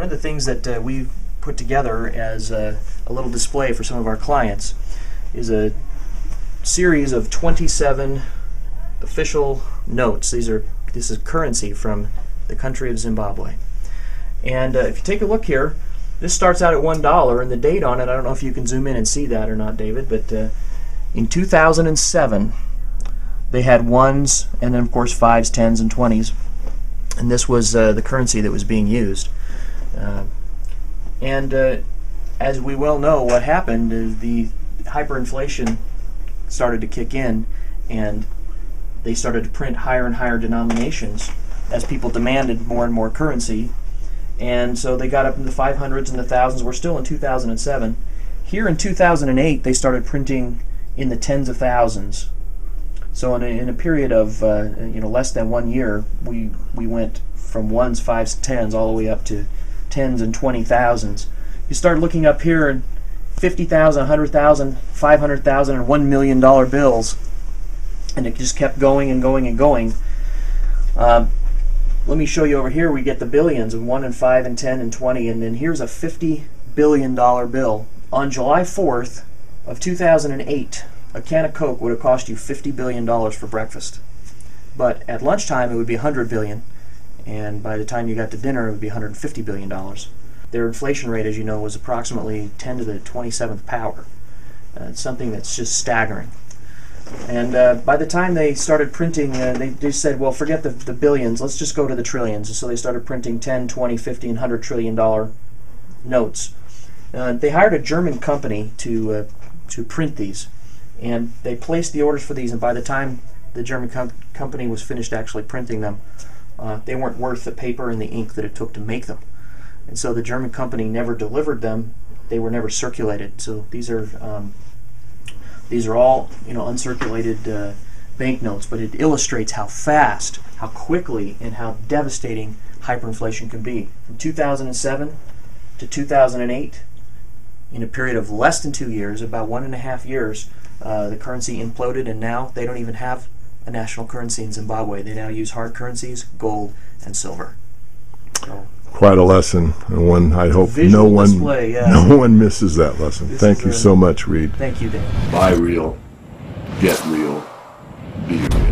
of the things that we've put together as a little display for some of our clients is a series of 27 official notes. This is currency from the country of Zimbabwe. And if you take a look here, this starts out at $1, and the date on it, I don't know if you can zoom in and see that or not, David, but in 2007 they had ones, and then of course 5s, 10s, and 20s, and this was the currency that was being used. As we well know, what happened is the hyperinflation started to kick in, and they started to print higher and higher denominations as people demanded more and more currency. And so they got up in the 500s and the thousands. We're still in 2007. Here in 2008, they started printing in the tens of thousands. So in a period of less than 1 year, we went from 1s, 5s, 10s all the way up to 10s and 20,000s. You start looking up here and 50,000, 100,000, 500,000, and $1 million bills, and it just kept going and going and going. Let me show you over here. We get the billions of 1 and 5 and 10 and 20, and then here's a $50 billion bill. On July 4th of 2008, a can of Coke would have cost you $50 billion for breakfast. But at lunchtime, it would be $100 billion, and by the time you got to dinner, it would be $150 billion. Their inflation rate, as you know, was approximately 10 to the 27th power. It's something that's just staggering. And by the time they started printing, they just said, well, forget the billions, let's just go to the trillions. And so they started printing 10, 20, 50, and $100 trillion notes. They hired a German company to print these, and they placed the orders for these, and by the time the German company was finished actually printing them, they weren't worth the paper and the ink that it took to make them. And so the German company never delivered them. They were never circulated. So these are all uncirculated banknotes, but it illustrates how fast, how quickly, and how devastating hyperinflation can be. From 2007 to 2008, in a period of less than 2 years, about 1.5 years, the currency imploded, and now they don't even have a national currency in Zimbabwe. They now use hard currencies, gold and silver. So, quite a lesson, and one I hope no one misses that lesson. Thank you so much, Reed. Thank you, Dave. Buy real, get real, be real.